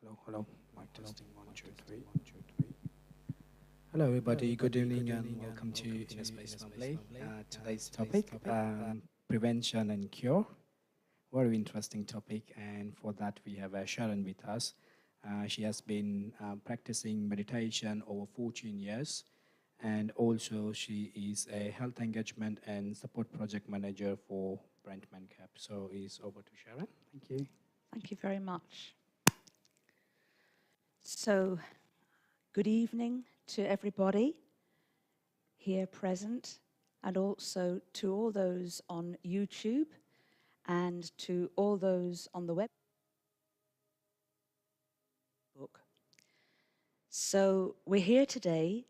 Hello. Mic testing, one, two, three. Hello, everybody. Good evening and welcome to Inner Space Lovely. Today's topic, prevention and cure. Very interesting topic, and for that we have Sharon with us. She has been practicing meditation over 14 years, and also she is a health engagement and support project manager for Brent Mencap. So it's over to Sharon. Thank you. Thank you very much. So, good evening to everybody here present, and also to all those on YouTube and to all those on the web book. So, we're here today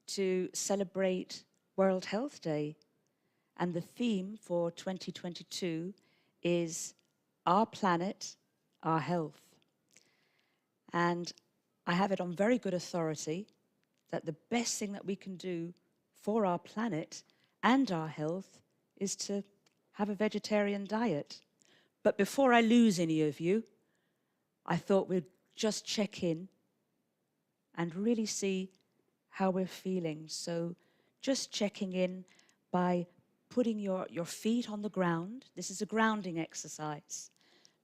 to celebrate World Health Day, and the theme for 2022 is Our Planet, Our Health. And I have it on very good authority that the best thing that we can do for our planet and our health is to have a vegetarian diet. But before I lose any of you, I thought we'd just check in and really see how we're feeling. So just checking in by putting your feet on the ground. This is a grounding exercise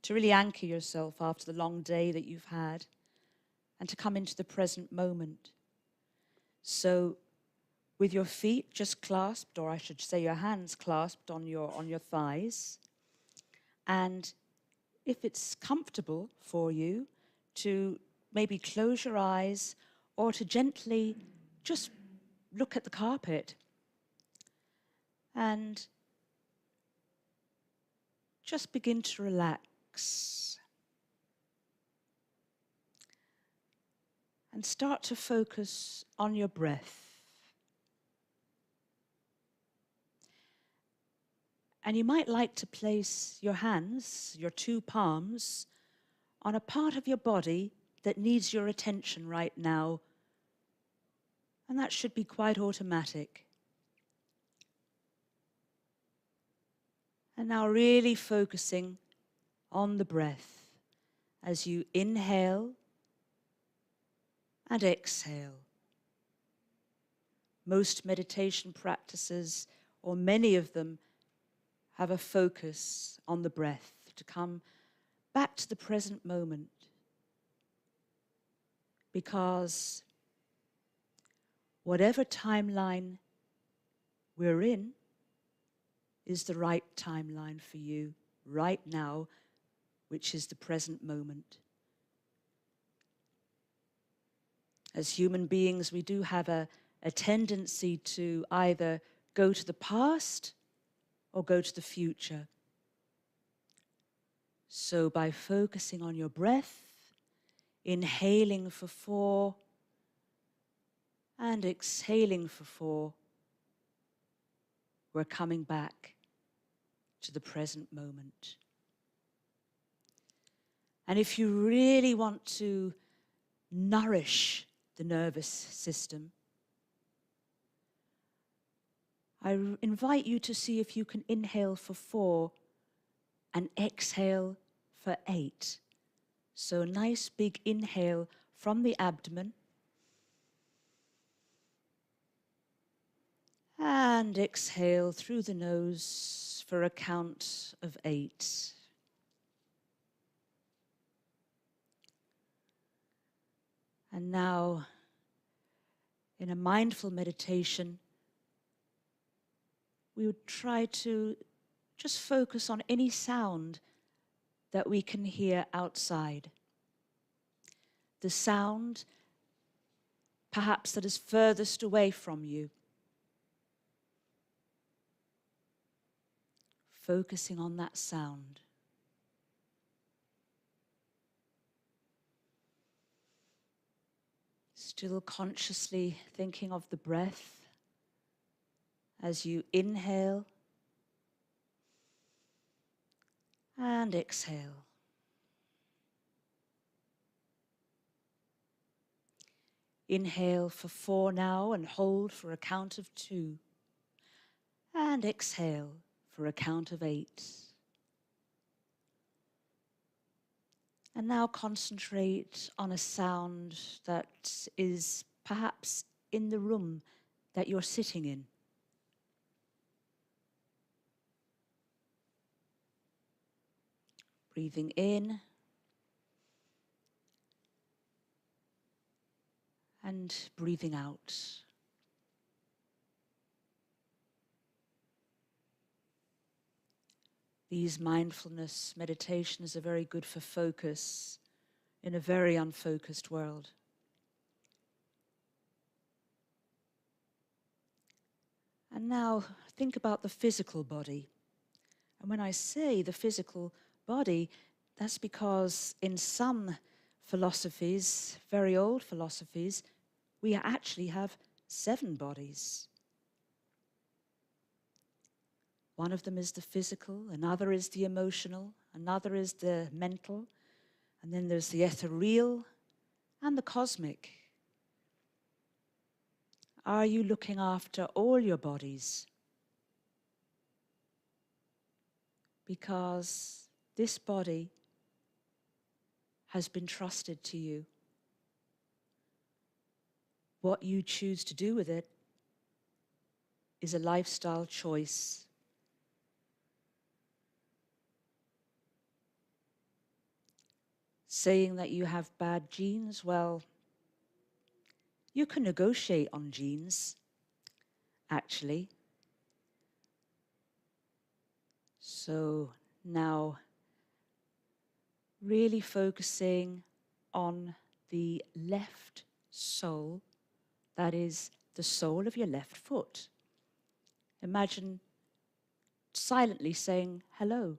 to really anchor yourself after the long day that you've had, and to come into the present moment. So with your feet just clasped, or I should say your hands clasped on your thighs, and if it's comfortable for you, to maybe close your eyes or to gently just look at the carpet and just begin to relax. And start to focus on your breath. And you might like to place your hands, your two palms, on a part of your body that needs your attention right now. And that should be quite automatic. And now really focusing on the breath as you inhale and exhale. Most meditation practices, or many of them, have a focus on the breath to come back to the present moment. Because whatever timeline we're in is the right timeline for you right now, which is the present moment. As human beings, we do have a tendency to either go to the past or go to the future. So by focusing on your breath, inhaling for 4 and exhaling for 4, we're coming back to the present moment. And if you really want to nourish the nervous system, I invite you to see if you can inhale for 4 and exhale for 8. So a nice big inhale from the abdomen and exhale through the nose for a count of 8. And now, in a mindful meditation, we would try to just focus on any sound that we can hear outside. The sound, perhaps, that is furthest away from you. Focusing on that sound. Still consciously thinking of the breath as you inhale and exhale. Inhale for 4 now and hold for a count of 2. And exhale for a count of 8. And now concentrate on a sound that is perhaps in the room that you're sitting in. Breathing in and breathing out. These mindfulness meditations are very good for focus in a very unfocused world. And now think about the physical body. And when I say the physical body, that's because in some philosophies, very old philosophies, we actually have 7 bodies. One of them is the physical, another is the emotional, another is the mental, and then there's the ethereal and the cosmic. Are you looking after all your bodies? Because this body has been trusted to you. What you choose to do with it is a lifestyle choice. Saying that you have bad genes, well, you can negotiate on genes, actually. So now, really focusing on the left sole, that is the sole of your left foot. Imagine silently saying hello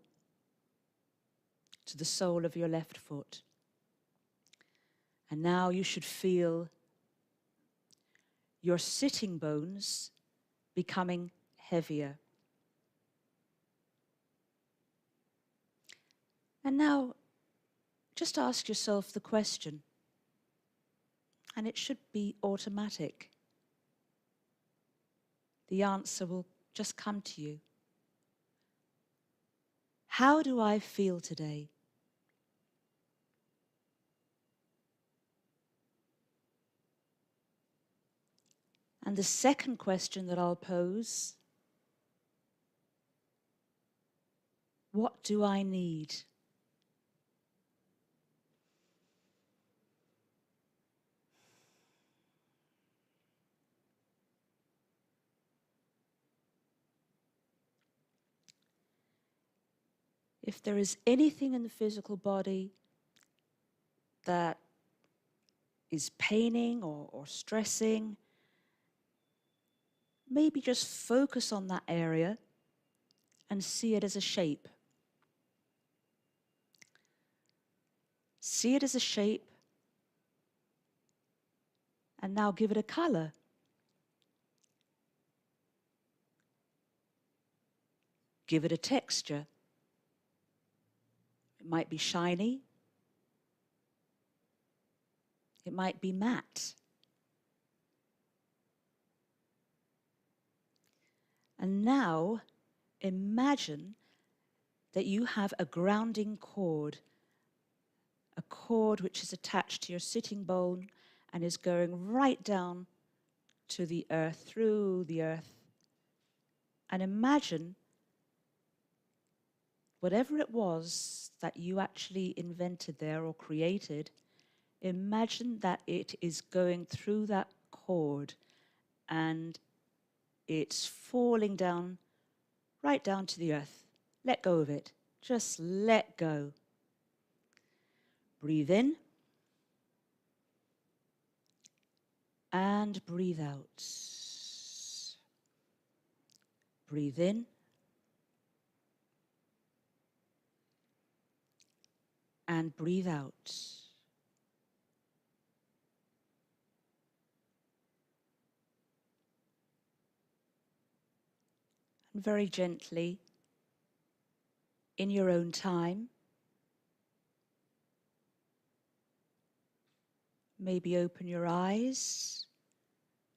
to the sole of your left foot. And now you should feel your sitting bones becoming heavier. And now just ask yourself the question, and it should be automatic. The answer will just come to you. How do I feel today? And the second question that I'll pose, what do I need? If there is anything in the physical body that is paining or stressing, maybe just focus on that area and see it as a shape. See it as a shape, and now give it a color. Give it a texture. It might be shiny. It might be matte. And now imagine that you have a grounding cord, a cord which is attached to your sitting bone and is going right down to the earth, through the earth. And imagine whatever it was that you actually invented there or created, imagine that it is going through that cord and it's falling down, right down to the earth. Let go of it. Just let go. Breathe in and breathe out. Breathe in and breathe out. And very gently, in your own time, maybe open your eyes,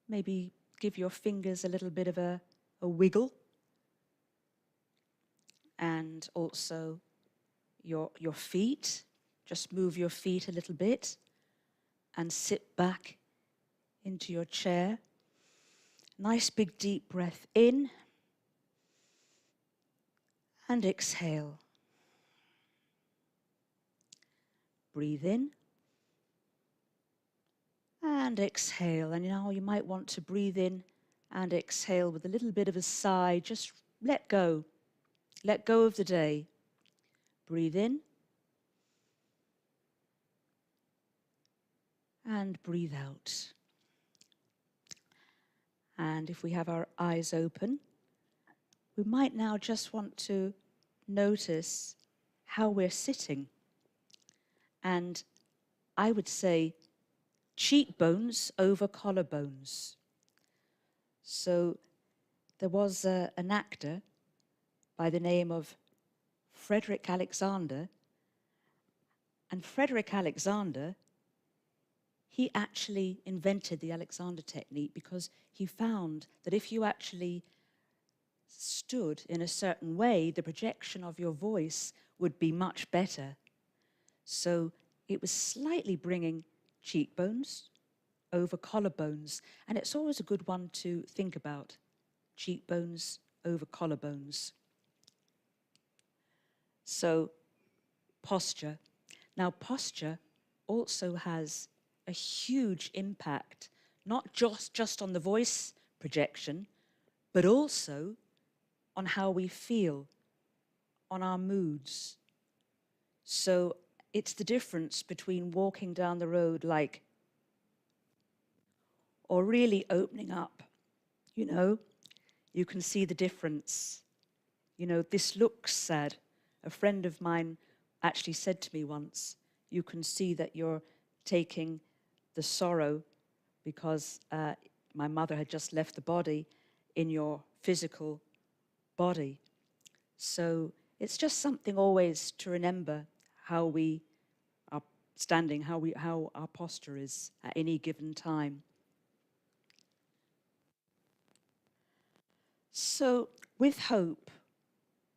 maybe give your fingers a little bit of a wiggle, and also your feet. just move your feet a little bit and sit back into your chair. Nice big deep breath in and exhale. Breathe in and exhale. And now you might want to breathe in and exhale with a little bit of a sigh. Just let go. Let go of the day. Breathe in and breathe out. And if we have our eyes open, we might now just want to notice how we're sitting. And I would say cheekbones over collarbones. So there was an actor by the name of Frederick Alexander. And Frederick Alexander, he actually invented the Alexander technique because he found that if you actually stood in a certain way, the projection of your voice would be much better. So it was slightly bringing cheekbones over collarbones. And it's always a good one to think about, cheekbones over collarbones. So posture. Now posture also has a huge impact, not just on the voice projection, but also on how we feel, on our moods. So it's the difference between walking down the road like, or really opening up, you know, you can see the difference. You know, this looks sad. A friend of mine actually said to me once, you can see that you're taking the sorrow because my mother had just left the body in your physical body. So it's just something always to remember how we are standing, how our posture is at any given time. So with hope,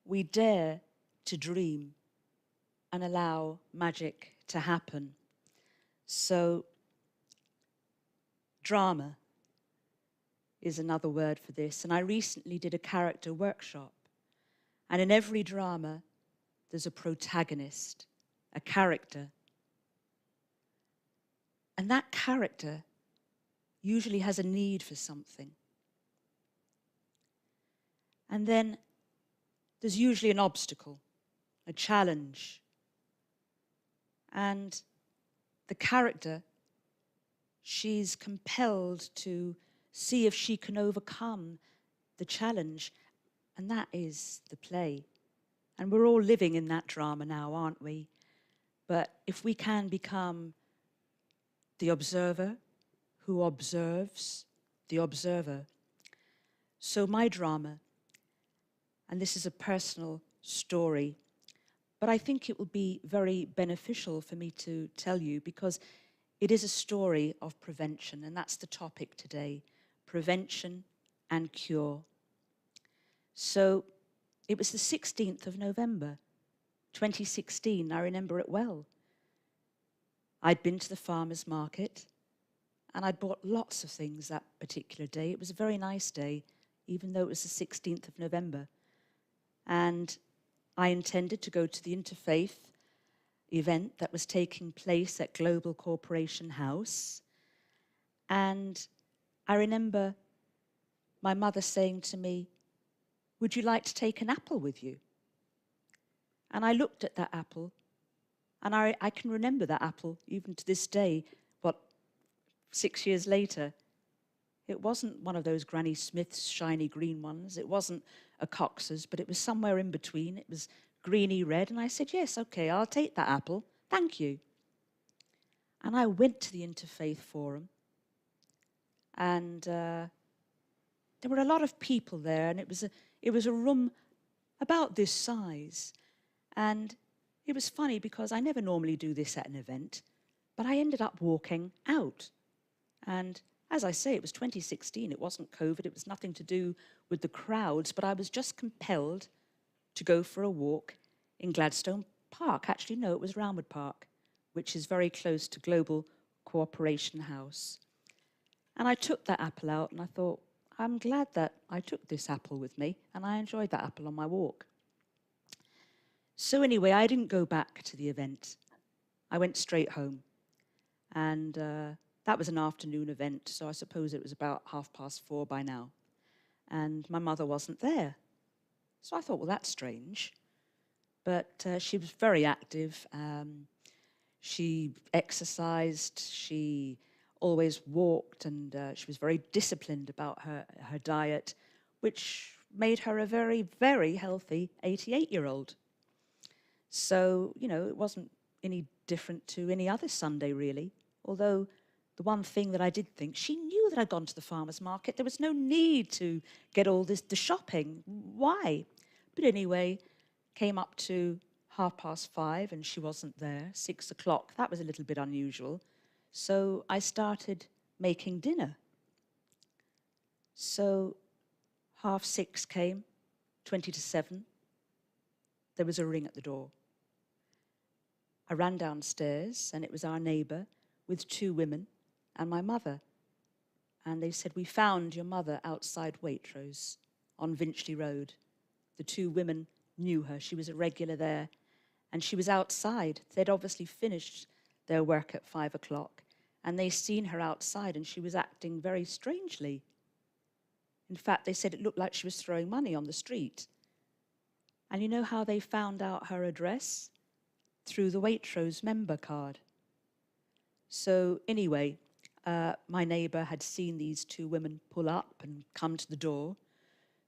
we dare to dream and allow magic to happen. So drama is another word for this. And I recently did a character workshop. And in every drama, there's a protagonist, a character. And that character usually has a need for something. And then there's usually an obstacle, a challenge. And the character, she's compelled to see if she can overcome the challenge. And that is the play. And we're all living in that drama now, aren't we? But if we can become the observer who observes the observer. So my drama, and this is a personal story, but I think it will be very beneficial for me to tell you because it is a story of prevention, and that's the topic today, prevention and cure. So it was the 16th of November, 2016. I remember it well. I'd been to the farmer's market and I'd bought lots of things that particular day. It was a very nice day, even though it was the 16th of November. And I intended to go to the interfaith event that was taking place at Global Corporation House. And I remember my mother saying to me, "Would you like to take an apple with you?" And I looked at that apple, and I can remember that apple even to this day, 6 years later. It wasn't one of those Granny Smith's shiny green ones. It wasn't a Cox's, but it was somewhere in between. It was greeny red, and I said, "Yes, okay, I'll take that apple. Thank you." And I went to the Interfaith Forum, and there were a lot of people there, and it was a room about this size. And it was funny because I never normally do this at an event, but I ended up walking out. And as I say, it was 2016. It wasn't COVID. It was nothing to do with the crowds, but I was just compelled to go for a walk in Gladstone Park. Actually, no, it was Roundwood Park. which is very close to Global Cooperation House. And I took that apple out and I thought, I'm glad that I took this apple with me, and I enjoyed that apple on my walk. So anyway, I didn't go back to the event. I went straight home. And that was an afternoon event, so I suppose it was about 4:30 by now. And my mother wasn't there. So I thought, well, that's strange. But she was very active. She exercised, she always walked, and she was very disciplined about her diet, which made her a very, very healthy 88-year-old. So, you know, it wasn't any different to any other Sunday, really. Although the one thing that I did think, she knew that I'd gone to the farmer's market. There was no need to get all the shopping. Why? But anyway, came up to 5:30 and she wasn't there. 6 o'clock, that was a little bit unusual. So I started making dinner. So 6:30 came, 20 to 7. There was a ring at the door. I ran downstairs and it was our neighbour with 2 women and my mother. And they said, we found your mother outside Waitrose on Vinchley Road. The 2 women knew her. She was a regular there. And she was outside. They'd obviously finished their work at 5 o'clock. And they seen her outside and she was acting very strangely. In fact, they said it looked like she was throwing money on the street. And you know how they found out her address? Through the Waitrose member card. So anyway, my neighbour had seen these 2 women pull up and come to the door.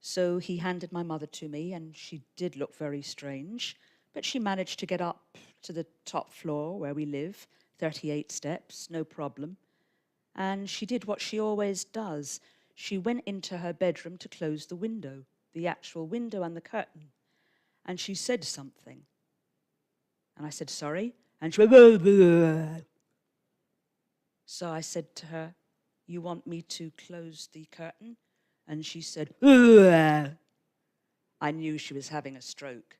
So he handed my mother to me, and she did look very strange, but she managed to get up to the top floor where we live, 38 steps, no problem. And she did what she always does. She went into her bedroom to close the window, the actual window and the curtain. And she said something. And I said, sorry? And she went, blah, blah. So I said to her, you want me to close the curtain? And she said, blah. I knew she was having a stroke.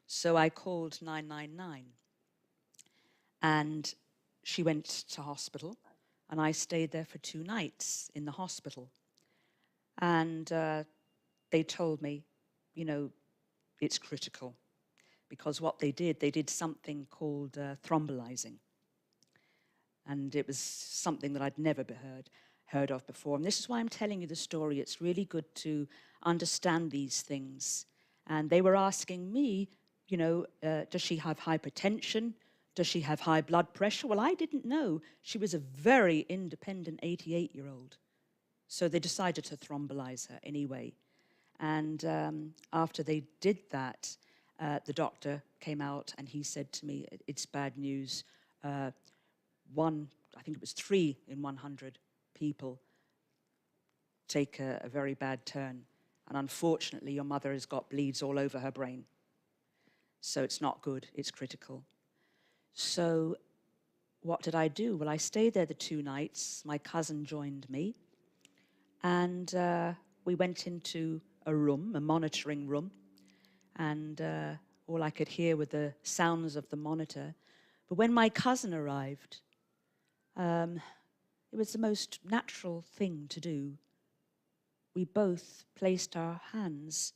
So I called 999. And she went to hospital. And I stayed there for 2 nights in the hospital. And they told me, you know, it's critical. Because what they did something called thrombolizing. And it was something that I'd never heard of before. And this is why I'm telling you the story. It's really good to understand these things. And they were asking me, you know, does she have hypertension? Does she have high blood pressure? Well, I didn't know. She was a very independent 88-year-old. So they decided to thrombolize her anyway. And after they did that, the doctor came out and he said to me, it's bad news. I think it was 3 in 100 people take a very bad turn. And unfortunately, your mother has got bleeds all over her brain. So it's not good, it's critical. So what did I do? Well, I stayed there the 2 nights. My cousin joined me. And we went into a room, a monitoring room. And all I could hear were the sounds of the monitor. But when my cousin arrived, it was the most natural thing to do. We both placed our hands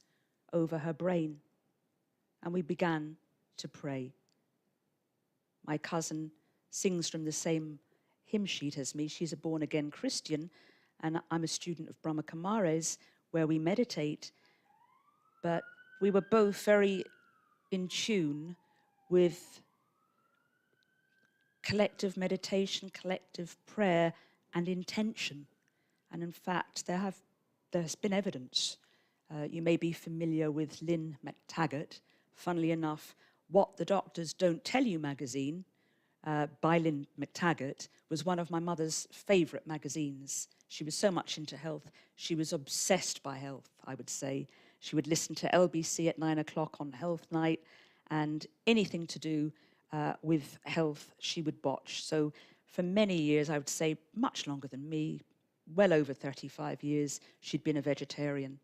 over her brain, and we began to pray. My cousin sings from the same hymn sheet as me. She's a born-again Christian, and I'm a student of Brahma Kumaris, where we meditate. But we were both very in tune with collective meditation, collective prayer, and intention. And in fact, there's been evidence. You may be familiar with Lynn McTaggart. Funnily enough, What the Doctors Don't Tell You magazine by Lynn McTaggart was one of my mother's favorite magazines. She was so much into health. She was obsessed by health, I would say. She would listen to LBC at 9 o'clock on Health Night, and anything to do with health she would watch. So for many years, I would say much longer than me, well over 35 years, she'd been a vegetarian.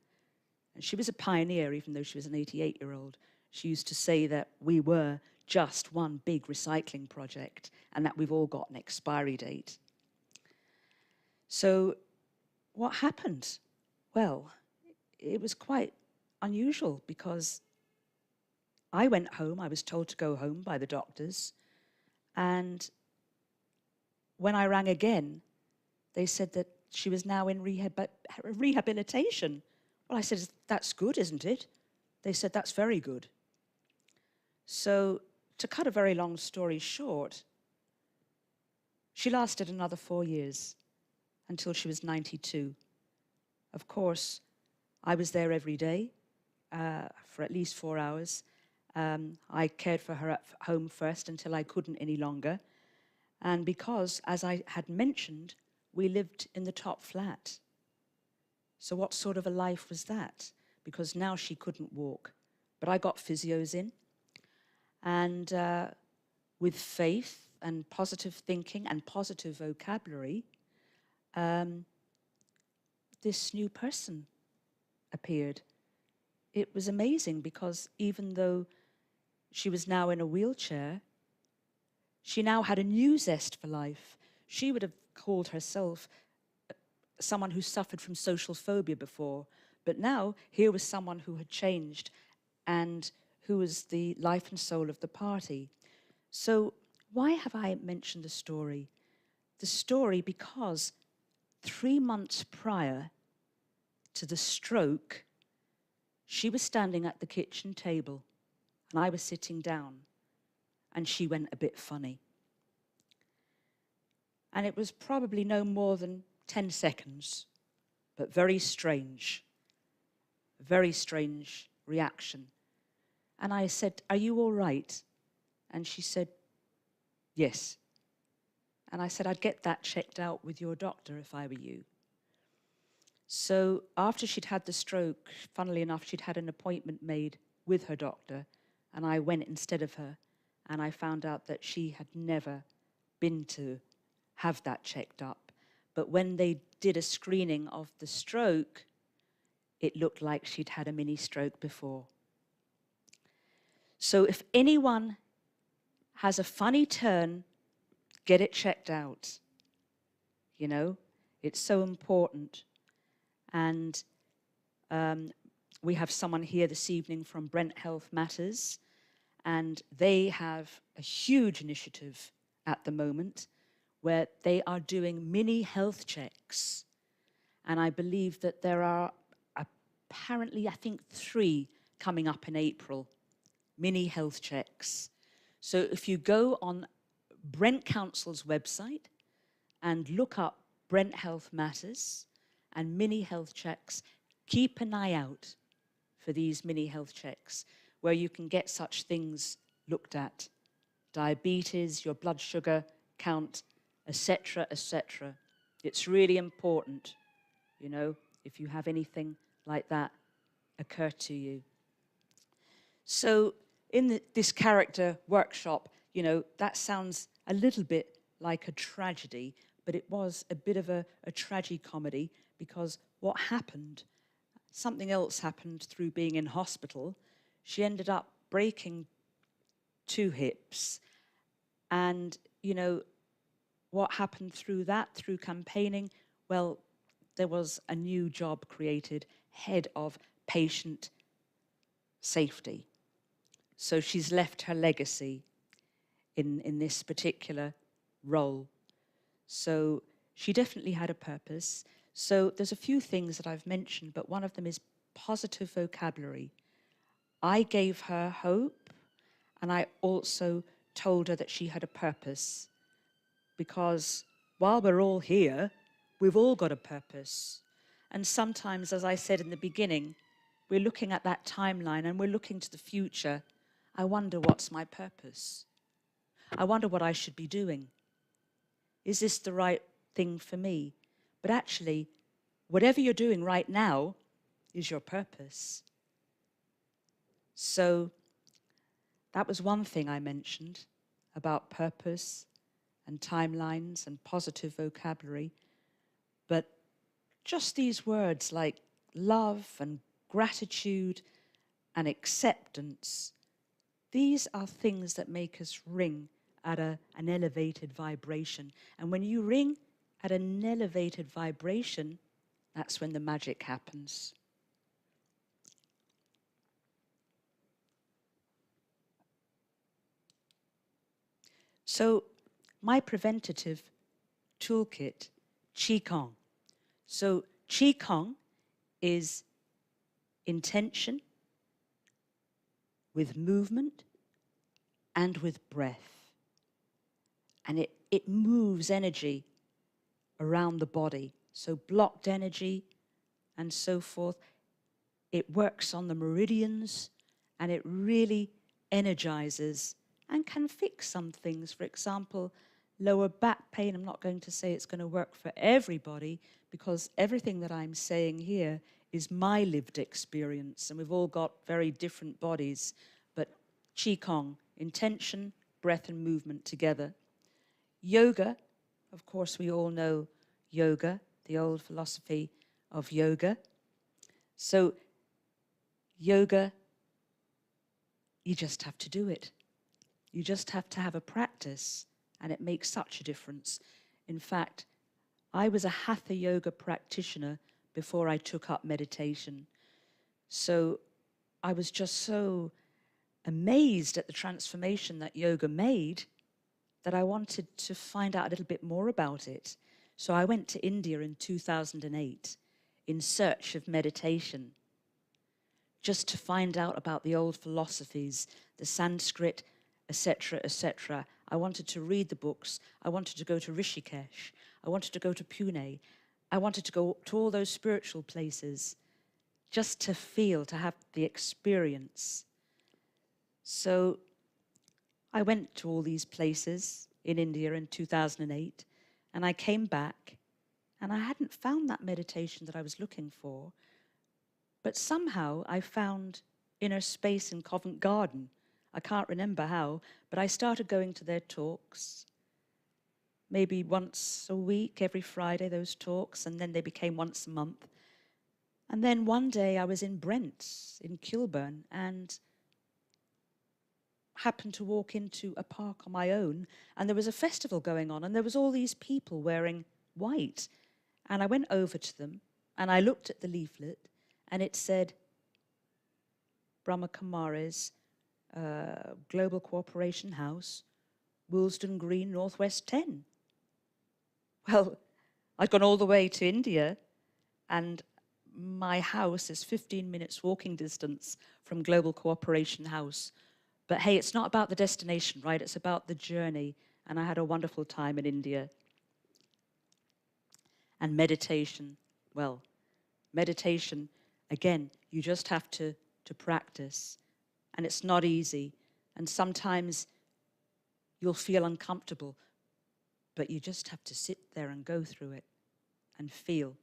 And she was a pioneer, even though she was an 88-year-old. She used to say that we were just one big recycling project and that we've all got an expiry date. So what happened? Well, it was quite unusual because I went home. I was told to go home by the doctors. And when I rang again, they said that she was now in rehabilitation. Well, I said, that's good, isn't it? They said, that's very good. So to cut a very long story short, she lasted another 4 years until she was 92. Of course, I was there every day for at least 4 hours. I cared for her at home first until I couldn't any longer. And because, as I had mentioned, we lived in the top flat. So what sort of a life was that? Because now she couldn't walk. But I got physios in. And with faith and positive thinking and positive vocabulary, this new person appeared. It was amazing because even though she was now in a wheelchair, she now had a new zest for life. She would have called herself someone who suffered from social phobia before, but now here was someone who had changed and who was the life and soul of the party. So why have I mentioned the story? The story because 3 months prior to the stroke, she was standing at the kitchen table and I was sitting down and she went a bit funny. And it was probably no more than 10 seconds, but very strange reaction. And I said, are you all right? And she said, yes. And I said, I'd get that checked out with your doctor if I were you. So after she'd had the stroke, funnily enough, she'd had an appointment made with her doctor, and I went instead of her, and I found out that she had never been to have that checked up. But when they did a screening of the stroke, it looked like she'd had a mini stroke before. So if anyone has a funny turn, get it checked out. You know, it's so important. And we have someone here this evening from Brent Health Matters, and they have a huge initiative at the moment where they are doing mini health checks. And I believe that there are apparently, I think, 3 coming up in April, mini health checks. So if you go on Brent Council's website and look up Brent Health Matters and mini health checks, keep an eye out for these mini health checks where you can get such things looked at. Diabetes, your blood sugar count, etc., etc. It's really important, you know, if you have anything like that occur to you. So in this character workshop, you know, that sounds a little bit like a tragedy, but it was a bit of a tragicomedy because what happened, something else happened through being in hospital. She ended up breaking 2 hips. And, you know, what happened through that, through campaigning? Well, there was a new job created, head of patient safety. So she's left her legacy in this particular role. So she definitely had a purpose. So there's a few things that I've mentioned, but one of them is positive vocabulary. I gave her hope, and I also told her that she had a purpose. Because while we're all here, we've all got a purpose. And sometimes, as I said in the beginning, we're looking at that timeline and we're looking to the future. I wonder what's my purpose? I wonder what I should be doing. Is this the right thing for me? But actually, whatever you're doing right now is your purpose. So that was one thing I mentioned about purpose and timelines and positive vocabulary. But just these words like love and gratitude and acceptance, These are things that make us ring at an elevated vibration. And when you ring at an elevated vibration, that's when the magic happens. So my preventative toolkit, Qigong. So Qigong is intention with movement and with breath. And it moves energy around the body. So blocked energy and so forth. It works on the meridians and it really energizes and can fix some things. For example, lower back pain. I'm not going to say it's going to work for everybody because everything that I'm saying here is my lived experience, and we've all got very different bodies. But Qigong, intention, breath and movement together. Yoga, of course we all know yoga, the old philosophy of yoga. So yoga, you just have to do it. You just have to have a practice, and it makes such a difference. In fact, I was a Hatha yoga practitioner before I took up meditation. So I was just so amazed at the transformation that yoga made that I wanted to find out a little bit more about it. So I went to India in 2008 in search of meditation, just to find out about the old philosophies, the Sanskrit, etc., etc. I wanted to read the books. I wanted to go to Rishikesh. I wanted to go to Pune. I wanted to go to all those spiritual places just to feel, to have the experience. So I went to all these places in India in 2008, and I came back, and I hadn't found that meditation that I was looking for, but somehow I found inner space in Covent Garden. I can't remember how, but I started going to their talks, maybe once a week, every Friday, those talks, and then they became once a month. And then one day I was in Brent, in Kilburn, and happened to walk into a park on my own, and there was a festival going on, and there was all these people wearing white. And I went over to them, and I looked at the leaflet, and it said, Brahma Kumaris, Global Cooperation House, Woolston Green, Northwest 10. Well, I'd gone all the way to India, and my house is 15 minutes walking distance from Global Cooperation House. But hey, it's not about the destination, right? It's about the journey. And I had a wonderful time in India. And meditation, well, meditation, again, you just have to practice. And it's not easy. And sometimes you'll feel uncomfortable, but you just have to sit there and go through it and feel.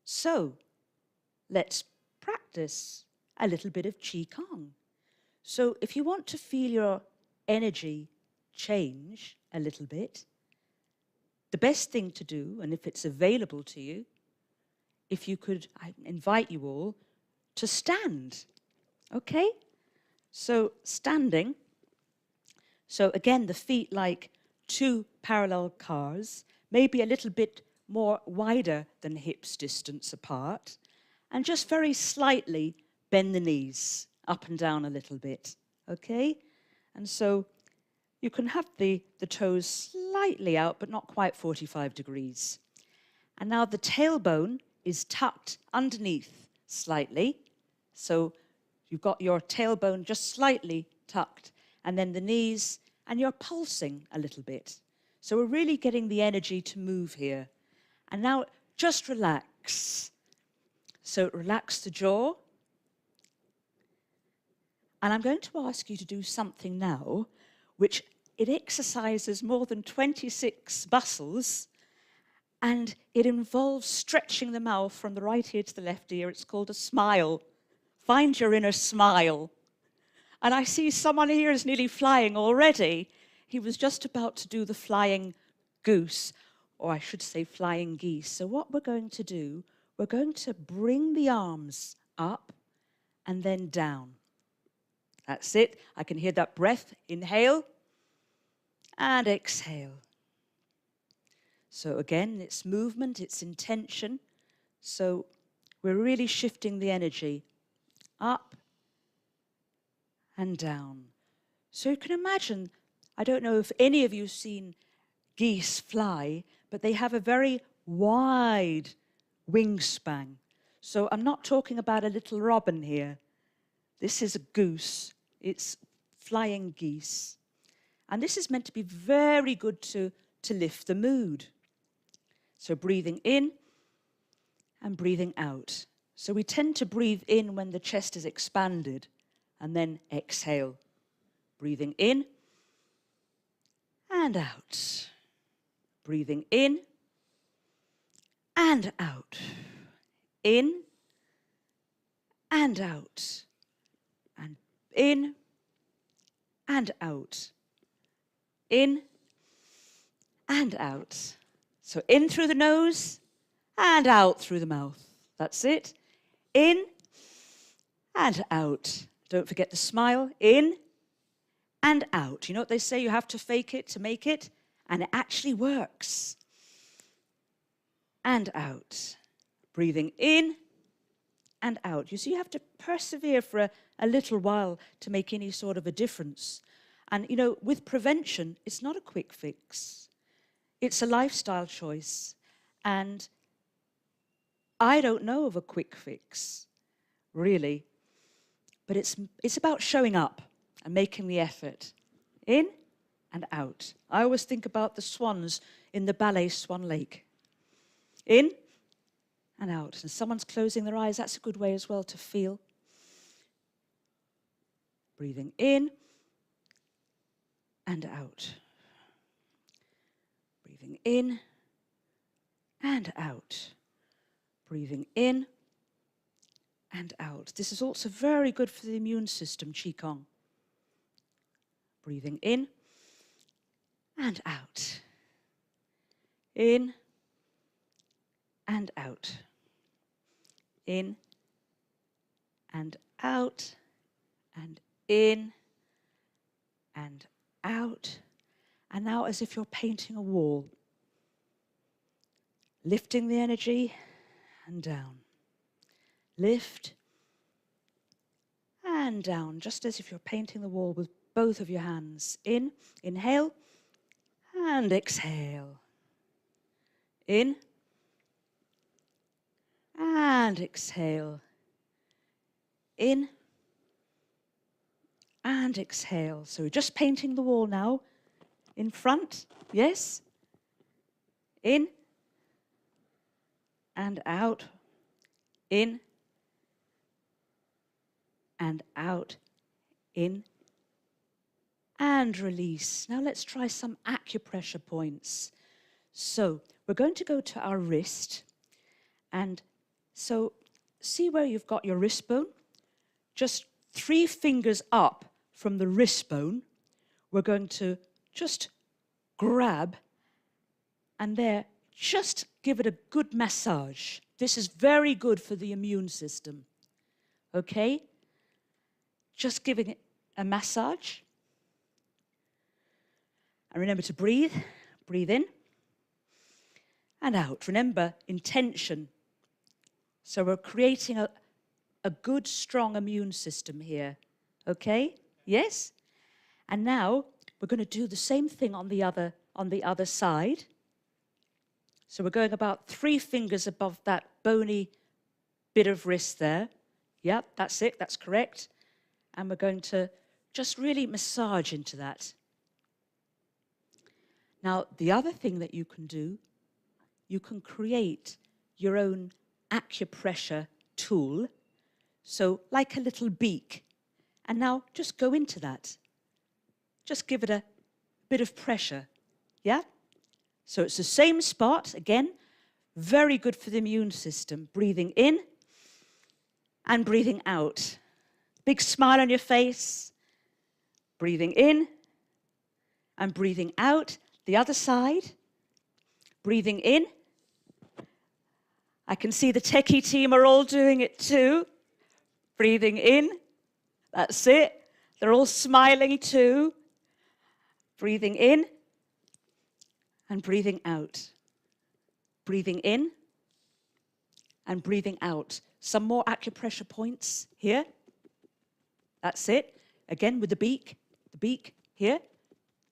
So, let's practice a little bit of Qigong. So if you want to feel your energy change a little bit, the best thing to do, and if it's available to you, if you could, I invite you all to stand, okay? So standing, so again, the feet like two parallel cars, maybe a little bit more wider than hips distance apart, and just very slightly bend the knees up and down a little bit, okay? And so you can have the toes slightly out, but not quite 45 degrees. And now the tailbone is tucked underneath slightly. So you've got your tailbone just slightly tucked, and then the knees, and you're pulsing a little bit. So we're really getting the energy to move here. And now just relax. So relax the jaw. And I'm going to ask you to do something now, which it exercises more than 26 muscles, and it involves stretching the mouth from the right ear to the left ear. It's called a smile. Find your inner smile. And I see someone here is nearly flying already. He was just about to do the flying goose, or I should say flying geese. So what we're going to do, we're going to bring the arms up, and then down. That's it. I can hear that breath. Inhale and exhale. So again, it's movement, it's intention. So we're really shifting the energy up and down. So you can imagine, I don't know if any of you have seen geese fly, but they have a very wide wingspan. So I'm not talking about a little robin here. This is a goose. It's flying geese. And this is meant to be very good to lift the mood. So breathing in and breathing out. So we tend to breathe in when the chest is expanded and then exhale. Breathing in and out. Breathing in and out. In and out. And in and out. In and out. So in through the nose and out through the mouth. That's it. In and out. Don't forget the smile. In and out. You know what they say? You have to fake it to make it. And it actually works. And out. Breathing in and out. You see, you have to persevere for a little while to make any sort of a difference. And, you know, with prevention, it's not a quick fix. It's a lifestyle choice. And I don't know of a quick fix, really. But it's about showing up and making the effort. In and out. I always think about the swans in the ballet Swan Lake. In and out. And someone's closing their eyes. That's a good way as well to feel. Breathing in and out. Breathing in and out. Breathing in and out. This is also very good for the immune system, Qigong. Breathing in and out. In and out. In and out. And in and out. And now as if you're painting a wall. Lifting the energy and down. Lift and down, just as if you're painting the wall with both of your hands. In, inhale, and exhale. In, and exhale. In, and exhale. So we're just painting the wall now. In front, yes. In, and out. In, and out. In, and release. Now let's try some acupressure points. So we're going to go to our wrist. And so see where you've got your wrist bone? Just 3 fingers up from the wrist bone. We're going to just grab and there, just give it a good massage. This is very good for the immune system. Okay? Just giving it a massage. And remember to breathe. Breathe in and out. Remember, intention. So we're creating a good, strong immune system here. Okay? Yes? And now we're going to do the same thing on the other side. So we're going about 3 fingers above that bony bit of wrist there. Yep, that's it, that's correct. And we're going to just really massage into that. Now, the other thing that you can do, you can create your own acupressure tool. So like a little beak. And now just go into that. Just give it a bit of pressure. Yeah? So it's the same spot, again, very good for the immune system. Breathing in and breathing out. Big smile on your face. Breathing in and breathing out. The other side. Breathing in. I can see the techie team are all doing it too. Breathing in. That's it. They're all smiling too. Breathing in and breathing out. Breathing in and breathing out. Some more acupressure points here. That's it. Again with the beak here,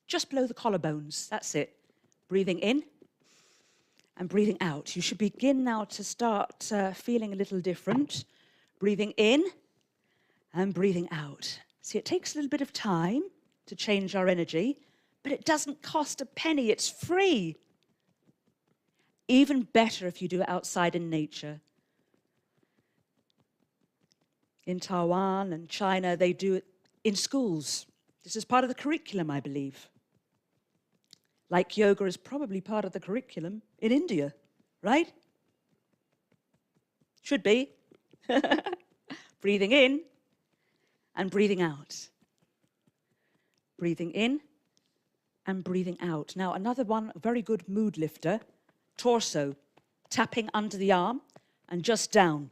just below the collarbones. That's it. Breathing in and breathing out. You should begin now to start feeling a little different. Breathing in and breathing out. See, it takes a little bit of time to change our energy, but it doesn't cost a penny. It's free. Even better if you do it outside in nature. In Taiwan and China, they do it in schools. This is part of the curriculum, I believe. Like yoga is probably part of the curriculum in India, right? Should be. Breathing in and breathing out. Breathing in and breathing out. Now, another one, a very good mood lifter, torso, tapping under the arm and just down.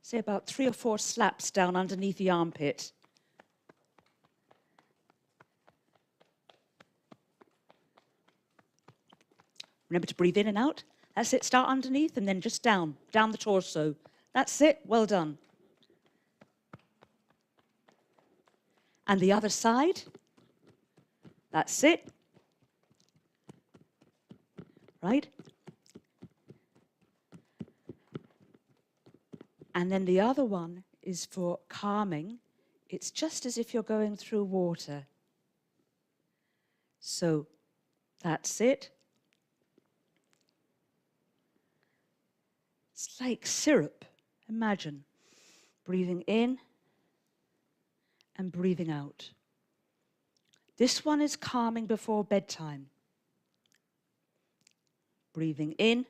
Say about 3 or 4 slaps down underneath the armpit. Remember to breathe in and out. That's it, start underneath and then just down the torso. That's it, well done. And the other side. That's it. Right? And then the other one is for calming. It's just as if you're going through water. So that's it. It's like syrup. Imagine breathing in and breathing out. This one is calming before bedtime. Breathing in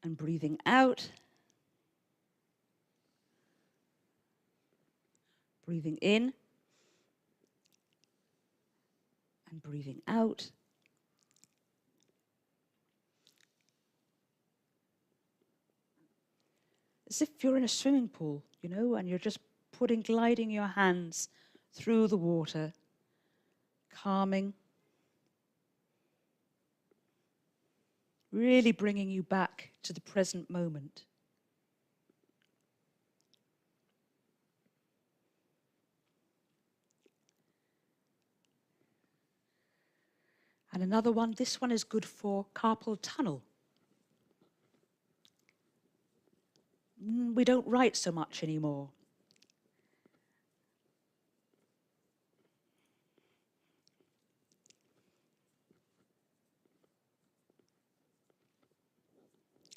and breathing out. Breathing in and breathing out. As if you're in a swimming pool, you know, and you're just gliding your hands through the water, calming, really bringing you back to the present moment. And another one, this one is good for carpal tunnel. We don't write so much anymore.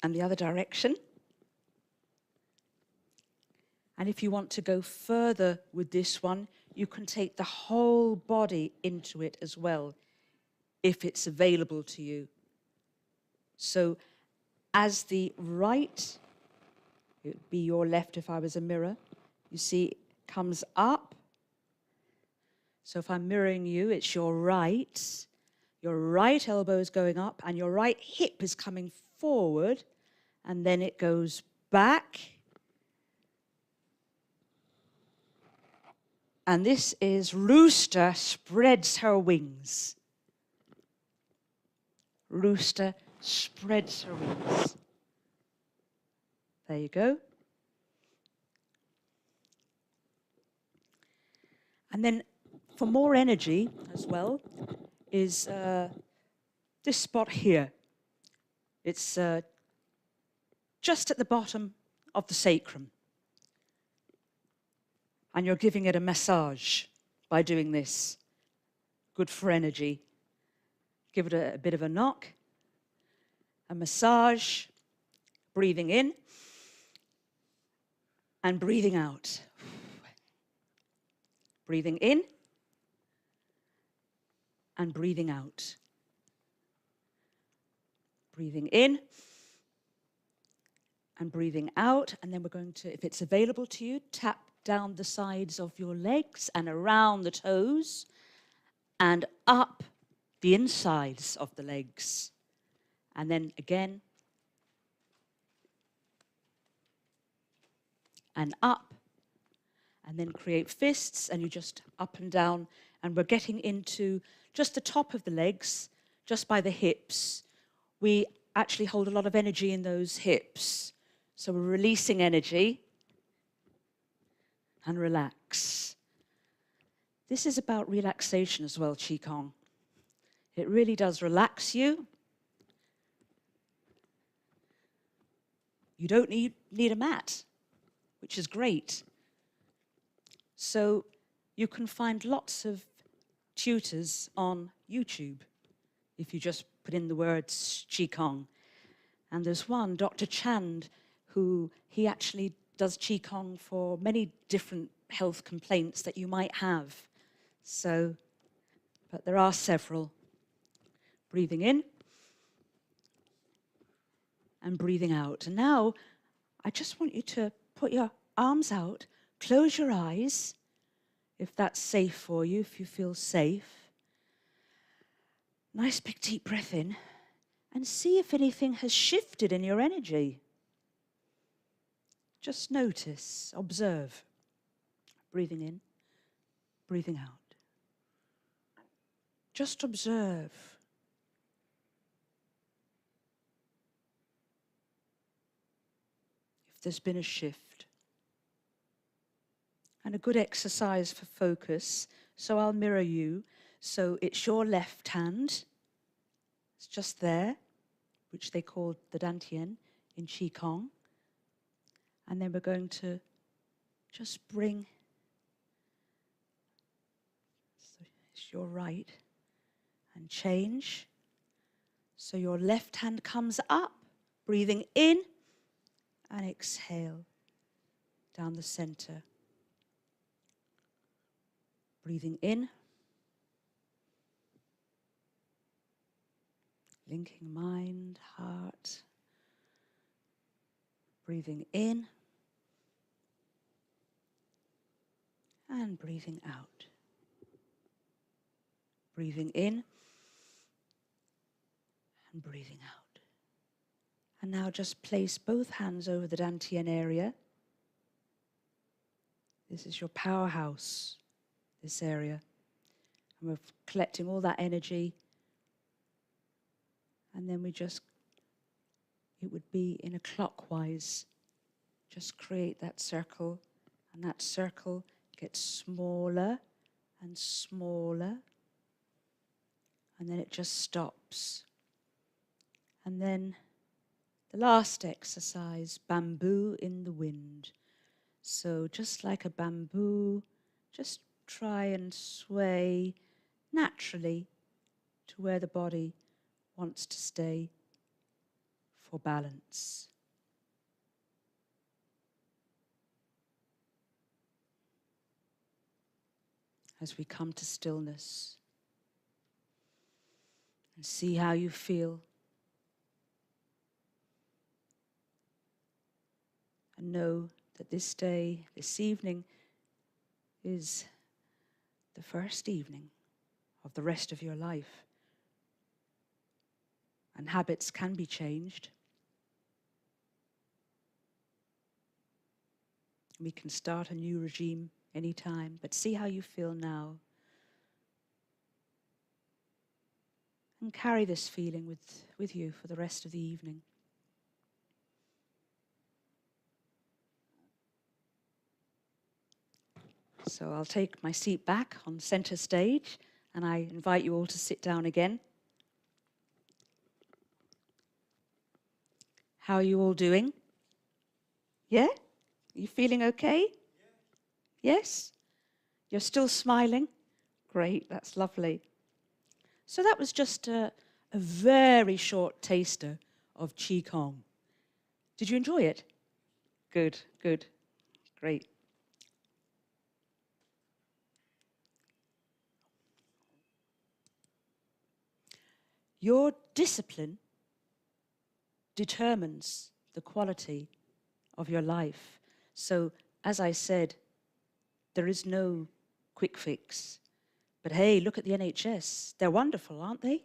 And the other direction. And if you want to go further with this one, you can take the whole body into it as well, if it's available to you. So as the right, it would be your left if I was a mirror, you see, it comes up. So if I'm mirroring you, it's your right elbow is going up and your right hip is coming forward, and then it goes back. And this is Rooster spreads her wings. Rooster spreads her wings. There you go. And then for more energy as well is this spot here. It's just at the bottom of the sacrum. And you're giving it a massage by doing this. Good for energy. Give it a bit of a knock. A massage. Breathing in. And breathing out. Breathing in. And breathing out. Breathing in. And breathing out. And then we're going to, if it's available to you, tap down the sides of your legs and around the toes and up the insides of the legs. And then again, and up, and then create fists, and you just up and down, and we're getting into just the top of the legs, just by the hips. We actually hold a lot of energy in those hips. So we're releasing energy and relax. This is about relaxation as well, Qigong. It really does relax you. You don't need a mat, which is great. So you can find lots of tutors on YouTube if you just put in the words Qigong. And there's one, Dr. Chand, who he actually does Qigong for many different health complaints that you might have. So, but there are several. Breathing in and breathing out. And now I just want you to put your arms out, close your eyes, if that's safe for you, if you feel safe. Nice big deep breath in, and see if anything has shifted in your energy. Just notice, observe. Breathing in, breathing out. Just observe. If there's been a shift. And a good exercise for focus, so I'll mirror you. So it's your left hand, it's just there, which they call the Dantian in Qigong. And then we're going to just bring, so it's your right, and change. So your left hand comes up, breathing in, and exhale down the center. Breathing in, linking mind, heart. Breathing in and breathing out. Breathing in and breathing out. And now just place both hands over the Dantian area. This is your powerhouse, this area. And we're collecting all that energy. And then it would be in a clockwise. Just create that circle, and that circle gets smaller and smaller, and then it just stops. And then the last exercise, bamboo in the wind. So just like a bamboo, just try and sway naturally to where the body wants to stay for balance. As we come to stillness, and see how you feel. And know that this day, this evening, is the first evening of the rest of your life. And habits can be changed. We can start a new regime anytime, but see how you feel now. And carry this feeling with you for the rest of the evening. So I'll take my seat back on center stage, and I invite you all to sit down again. How are you all doing? Yeah? You feeling okay? Yeah. Yes? You're still smiling? Great, that's lovely. So that was just a very short taster of Qigong. Did you enjoy it? Good, good, great. Your discipline determines the quality of your life. So, as I said, there is no quick fix. But hey, look at the NHS. They're wonderful, aren't they?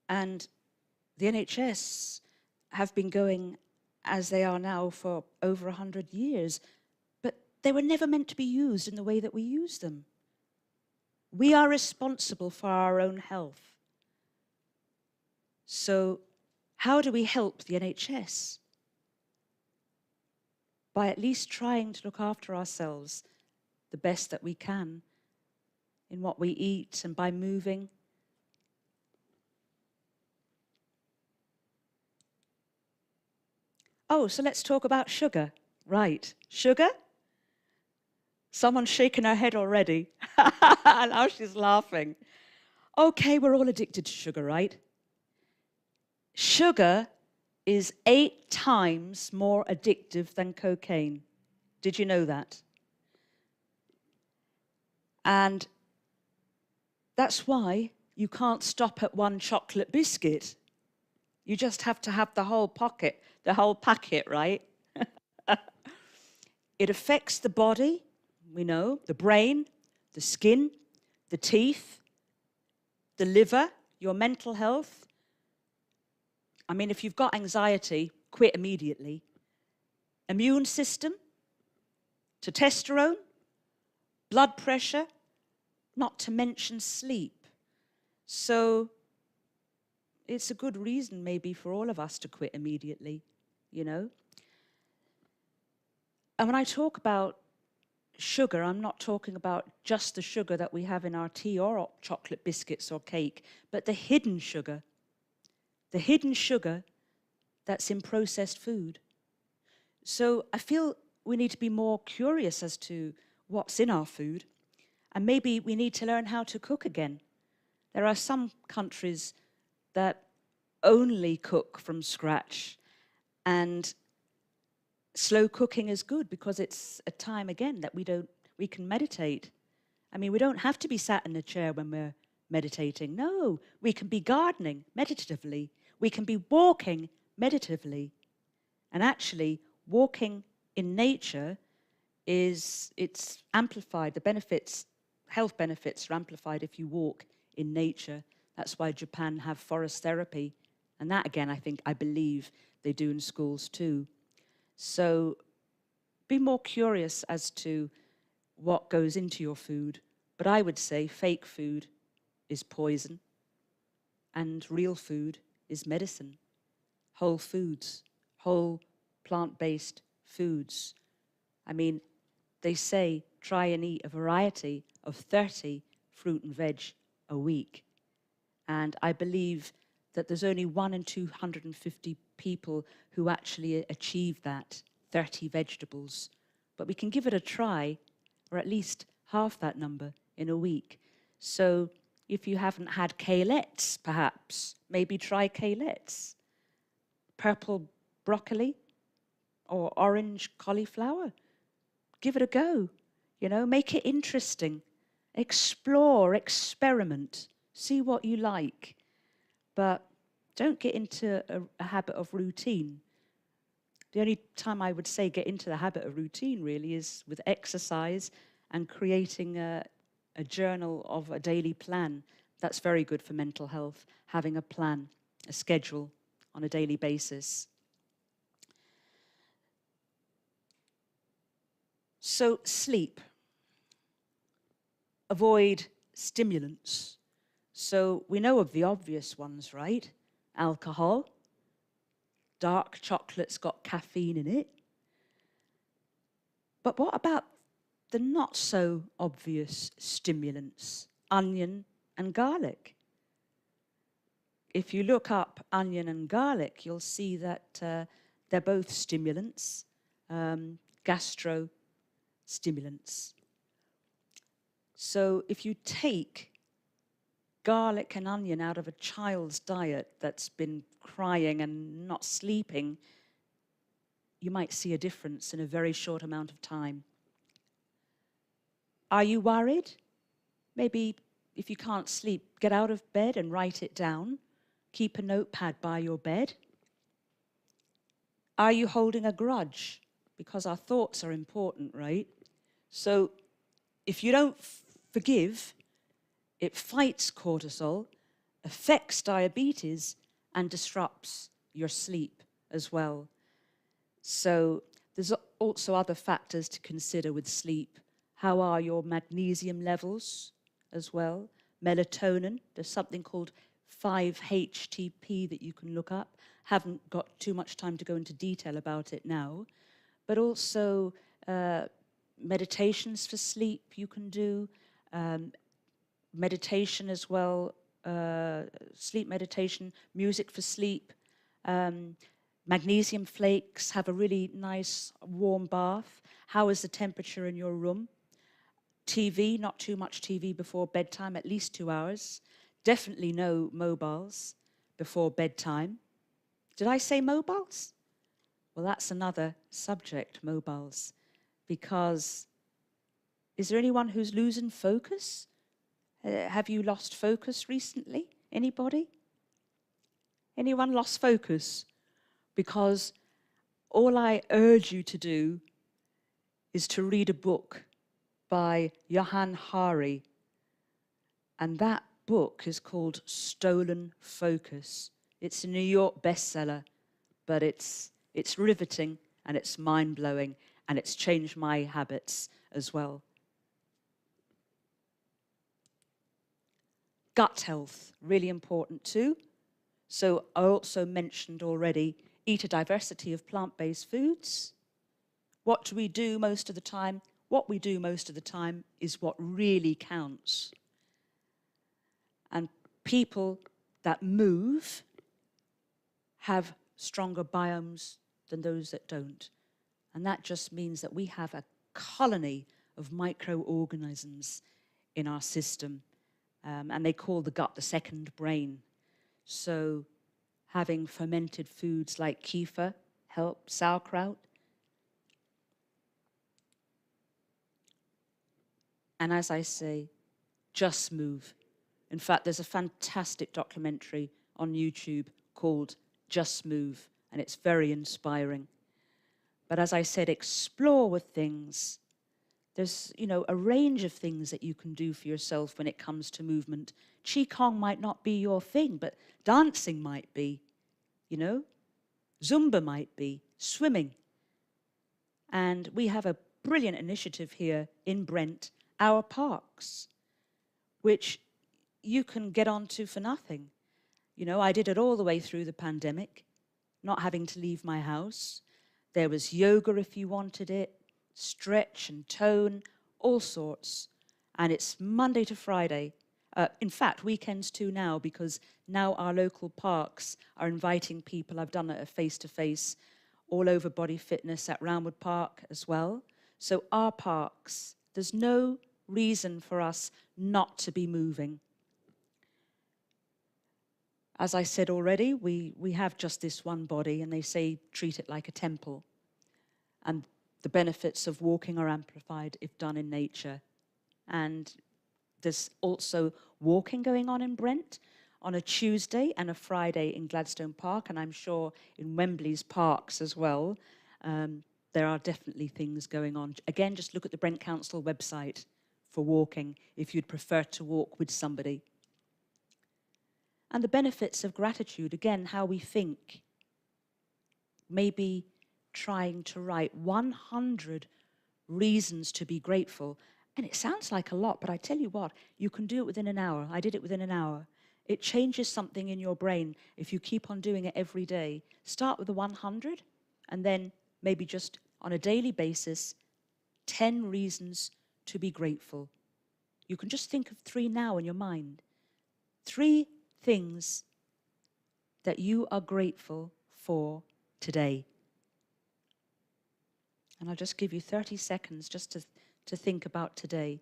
And the NHS have been going as they are now for over 100 years, but they were never meant to be used in the way that we use them. We are responsible for our own health. So how do we help the NHS? By at least trying to look after ourselves the best that we can in what we eat and by moving. Oh, so let's talk about sugar. Right, sugar? Someone's shaking her head already. Now she's laughing. Okay, we're all addicted to sugar, right? Sugar is 8 times more addictive than cocaine. Did you know that? And that's why you can't stop at one chocolate biscuit. You just have to have the whole packet, right? It affects the body, we know, the brain, the skin, the teeth, the liver, your mental health. I mean, if you've got anxiety, quit immediately. Immune system, testosterone, blood pressure, not to mention sleep. So it's a good reason maybe for all of us to quit immediately, you know. And when I talk about sugar, I'm not talking about just the sugar that we have in our tea or chocolate biscuits or cake, but the hidden sugar that's in processed food. So I feel we need to be more curious as to what's in our food, and maybe we need to learn how to cook again. There are some countries that only cook from scratch, and slow cooking is good because it's a time again that we can meditate. I mean, we don't have to be sat in a chair when we're meditating. No, we can be gardening meditatively. We can be walking meditatively. And actually, walking in nature it's amplified. The benefits, health benefits are amplified if you walk in nature. That's why Japan have forest therapy. And that, again, I believe they do in schools too. So be more curious as to what goes into your food. But I would say fake food is poison and real food is medicine. Whole foods, whole plant-based foods. I mean, they say try and eat a variety of 30 fruit and veg a week. And I believe that there's only 1 in 250 people who actually achieve that, 30 vegetables. But we can give it a try, or at least half that number in a week. So if you haven't had kalettes, perhaps, maybe try kalettes. Purple broccoli or orange cauliflower. Give it a go, you know, make it interesting. Explore, experiment, see what you like. But don't get into a habit of routine. The only time I would say get into the habit of routine really is with exercise and creating a journal of a daily plan. That's very good for mental health, having a plan, a schedule on a daily basis. So sleep. Avoid stimulants. So we know of the obvious ones, right? Alcohol. Dark chocolate's got caffeine in it. But what about the not so obvious stimulants? Onion and garlic. If you look up onion and garlic, you'll see that they're both stimulants, gastro-stimulants. So if you take garlic and onion out of a child's diet that's been crying and not sleeping, you might see a difference in a very short amount of time. Are you worried? Maybe if you can't sleep, get out of bed and write it down. Keep a notepad by your bed. Are you holding a grudge? Because our thoughts are important, right? So if you don't forgive, it fights cortisol, affects diabetes, and disrupts your sleep as well. So there's also other factors to consider with sleep. How are your magnesium levels as well? Melatonin, there's something called 5-HTP that you can look up. Haven't got too much time to go into detail about it now. But also meditations for sleep you can do, meditation as well, sleep meditation, music for sleep, magnesium flakes, have a really nice warm bath. How is the temperature in your room? TV, not too much TV before bedtime, at least 2 hours. Definitely no mobiles before bedtime. Did I say mobiles? Well, that's another subject, mobiles, because is there anyone who's losing focus? Have you lost focus recently? Anybody? Anyone lost focus? Because all I urge you to do is to read a book by Johann Hari, and that book is called Stolen Focus. It's a New York bestseller, but it's riveting and it's mind-blowing, and it's changed my habits as well. Gut health, really important too. So I also mentioned already, eat a diversity of plant-based foods. What do we do most of the time? What we do most of the time is what really counts. And people that move have stronger biomes than those that don't. And that just means that we have a colony of microorganisms in our system. And they call the gut the second brain. So having fermented foods like kefir help, sauerkraut. And as I say, just move. In fact, there's a fantastic documentary on YouTube called Just Move, and it's very inspiring. But as I said, explore with things. There's, a range of things that you can do for yourself when it comes to movement. Qigong might not be your thing, but dancing might be, Zumba might be, swimming. And we have a brilliant initiative here in Brent, Our Parks, which you can get onto for nothing. I did it all the way through the pandemic, not having to leave my house. There was yoga if you wanted it, stretch and tone, all sorts. And it's Monday to Friday. In fact, weekends too now, because now our local parks are inviting people. I've done a face-to-face all over Body Fitness at Roundwood Park as well. So our parks, there's no reason for us not to be moving. As I said already, we have just this one body, and they say treat it like a temple. And the benefits of walking are amplified if done in nature. And there's also walking going on in Brent on a Tuesday and a Friday in Gladstone Park, and I'm sure in Wembley's parks as well. There are definitely things going on. Again, just look at the Brent Council website for walking if you'd prefer to walk with somebody. And the benefits of gratitude, again, how we think. Maybe trying to write 100 reasons to be grateful. And it sounds like a lot, but I tell you what, you can do it within an hour. I did it within an hour. It changes something in your brain if you keep on doing it every day. Start with the 100, and then maybe just on a daily basis, 10 reasons to be grateful. You can just think of 3 now in your mind. 3 things that you are grateful for today. And I'll just give you 30 seconds just to think about today.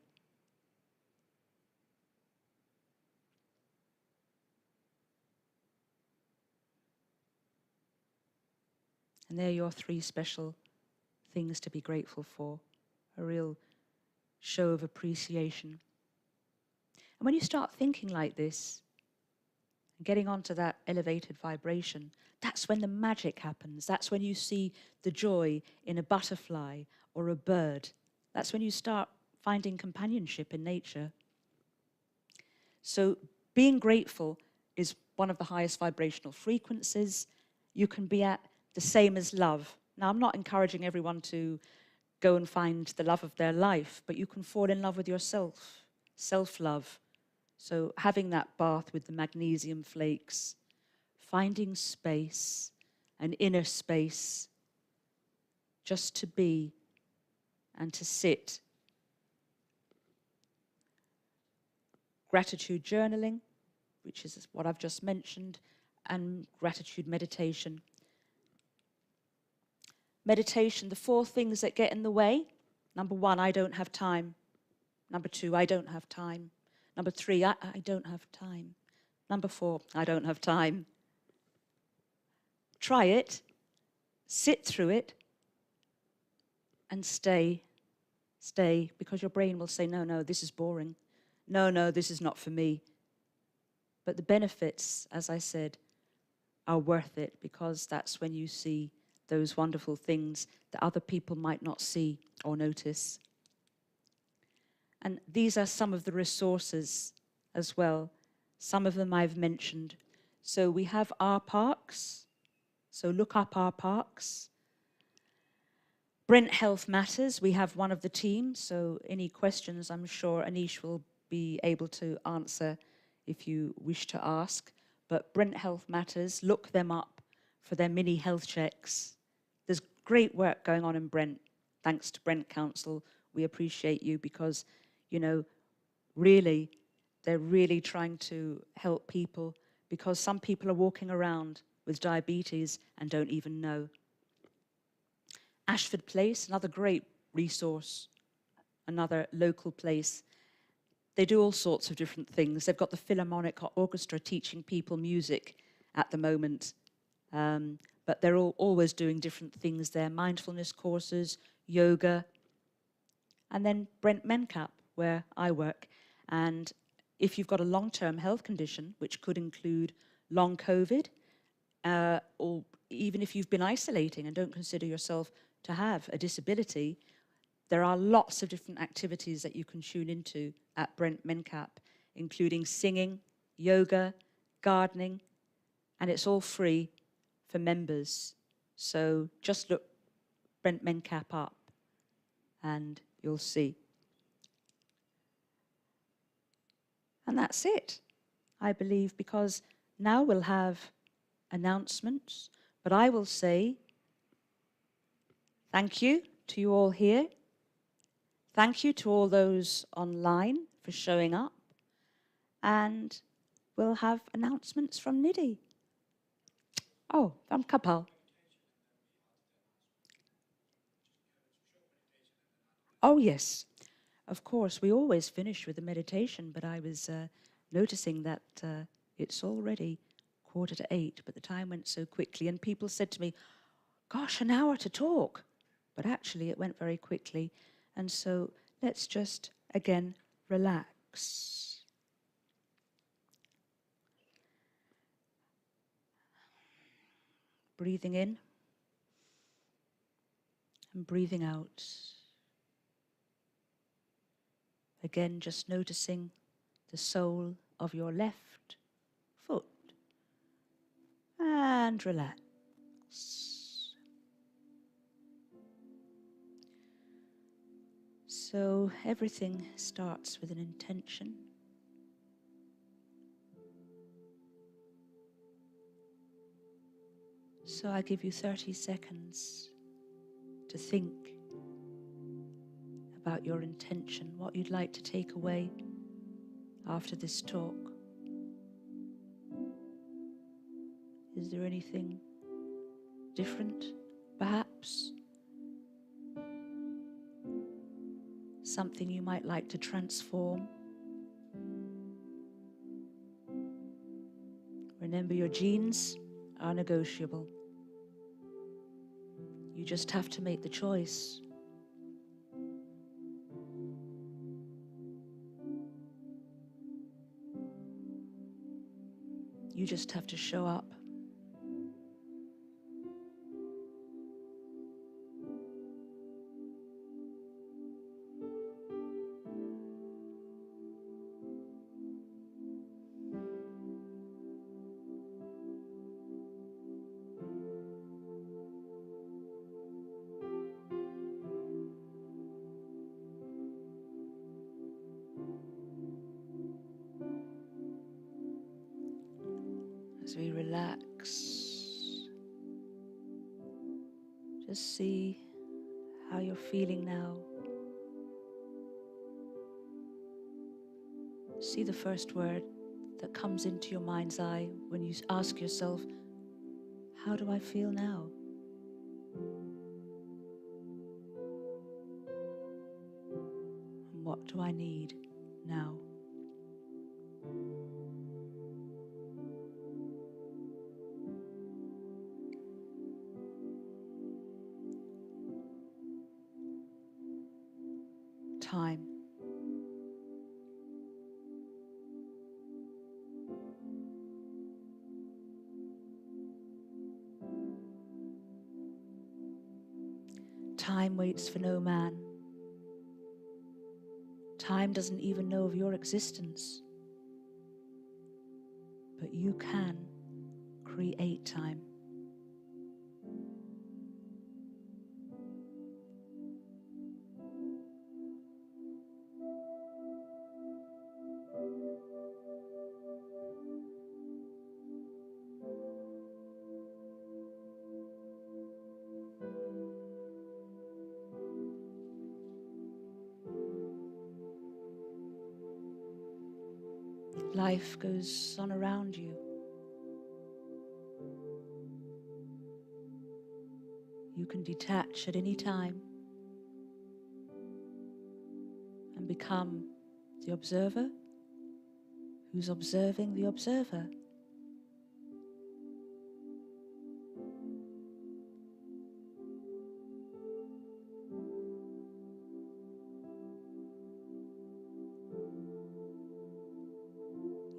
And there are your 3 special things to be grateful for. A real show of appreciation. And when you start thinking like this, and getting onto that elevated vibration, that's when the magic happens. That's when you see the joy in a butterfly or a bird. That's when you start finding companionship in nature. So being grateful is one of the highest vibrational frequencies. You can be at the same as love. Now, I'm not encouraging everyone to go and find the love of their life, but you can fall in love with yourself, self-love. So having that bath with the magnesium flakes, finding space, an inner space, just to be and to sit. Gratitude journaling, which is what I've just mentioned, and gratitude meditation. Meditation, the 4 things that get in the way. Number 1, I don't have time. Number 2, I don't have time. Number 3, I don't have time. Number 4, I don't have time. Try it, sit through it, and stay, because your brain will say, no, no, this is boring. No, no, this is not for me. But the benefits, as I said, are worth it, because that's when you see those wonderful things that other people might not see or notice. And these are some of the resources as well. Some of them I've mentioned. So we have our parks. So look up our parks. Brent Health Matters, we have one of the team. So any questions, I'm sure Anish will be able to answer if you wish to ask. But Brent Health Matters, look them up for their mini health checks. There's great work going on in Brent. Thanks to Brent Council, we appreciate you, because, you know, really, they're really trying to help people, because some people are walking around with diabetes and don't even know. Ashford Place, another great resource, another local place. They do all sorts of different things. They've got the Philharmonic Orchestra teaching people music at the moment. But they're always doing different things there. Mindfulness courses, yoga. And then Brent Mencap, where I work. And if you've got a long-term health condition, which could include long COVID, or even if you've been isolating and don't consider yourself to have a disability, there are lots of different activities that you can tune into at Brent Mencap, including singing, yoga, gardening, and it's all free for members. So just look Brent Mencap up and you'll see. And that's it, I believe, because now we'll have announcements, but I will say thank you to you all here. Thank you to all those online for showing up. And we'll have announcements from Nidhi. Oh, from Carpal. Oh, yes. Of course, we always finish with a meditation, but I was noticing that it's already 7:45, but the time went so quickly, and people said to me, gosh, an hour to talk. But actually, it went very quickly. And so let's just, again, relax. Breathing in and breathing out. Again, just noticing the sole of your left foot. And relax. So everything starts with an intention. So I give you 30 seconds to think about your intention, what you'd like to take away after this talk. Is there anything different, perhaps? Something you might like to transform? Remember, your genes are negotiable. You just have to make the choice. You just have to show up. As we relax, just see how you're feeling now. See the first word that comes into your mind's eye when you ask yourself, how do I feel now? And what do I need now? Time. Time waits for no man. Time doesn't even know of your existence. But you can create time. Life goes on around you. You can detach at any time and become the observer who's observing the observer.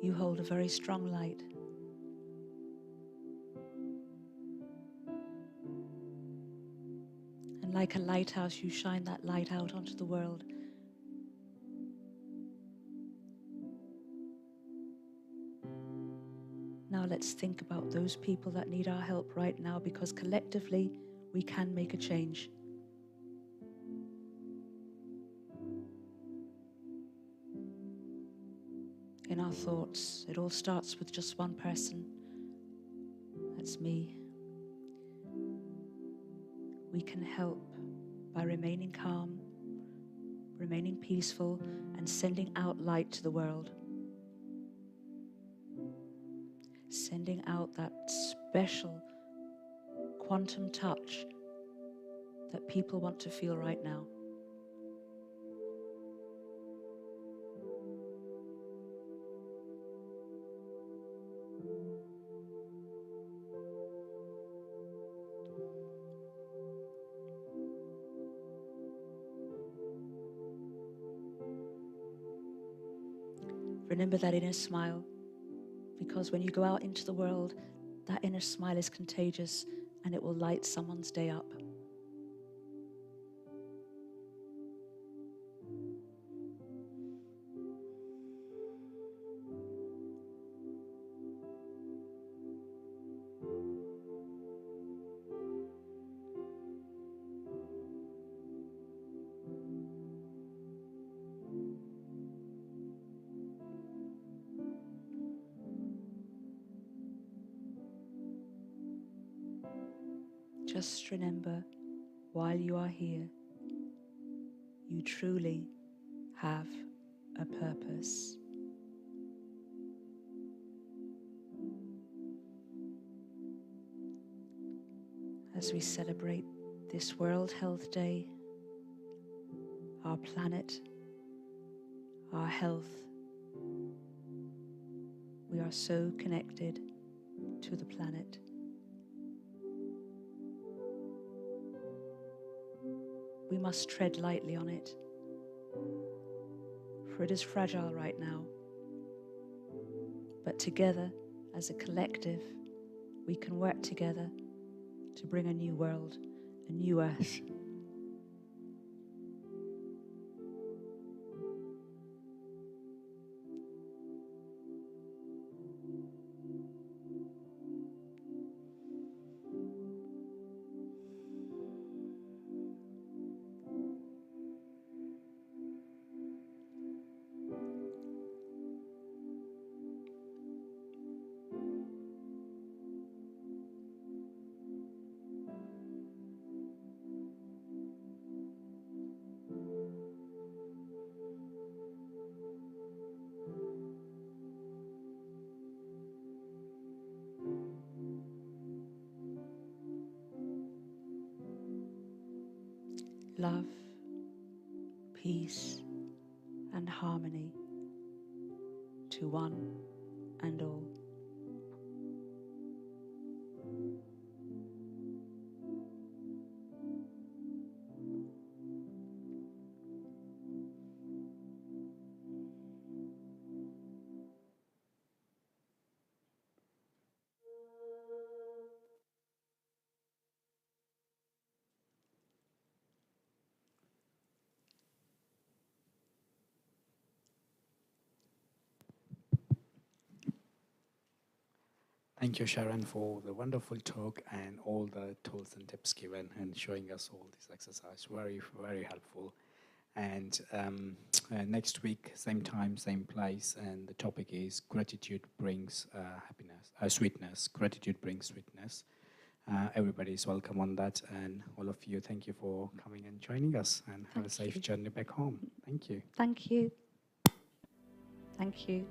You hold a very strong light. And like a lighthouse, you shine that light out onto the world. Now let's think about those people that need our help right now, because collectively we can make a change. In our thoughts, it all starts with just one person. That's me. We can help by remaining calm, remaining peaceful, and sending out light to the world. Sending out that special quantum touch that people want to feel right now. Remember that inner smile, because when you go out into the world, that inner smile is contagious and it will light someone's day up. Just remember, while you are here, you truly have a purpose. As we celebrate this World Health Day, our planet, our health, we are so connected to the planet. We must tread lightly on it, for it is fragile right now. But together, as a collective, we can work together to bring a new world, a new earth. love, peace, and harmony to one and all. Thank you, Sharon, for the wonderful talk and all the tools and tips given and showing us all this exercise. Very, very helpful. And next week, same time, same place, and the topic is gratitude brings happiness, sweetness. Gratitude brings sweetness. Everybody is welcome on that, and all of you, thank you for coming and joining us, and have a safe journey back home. Thank you. Thank you. Thank you.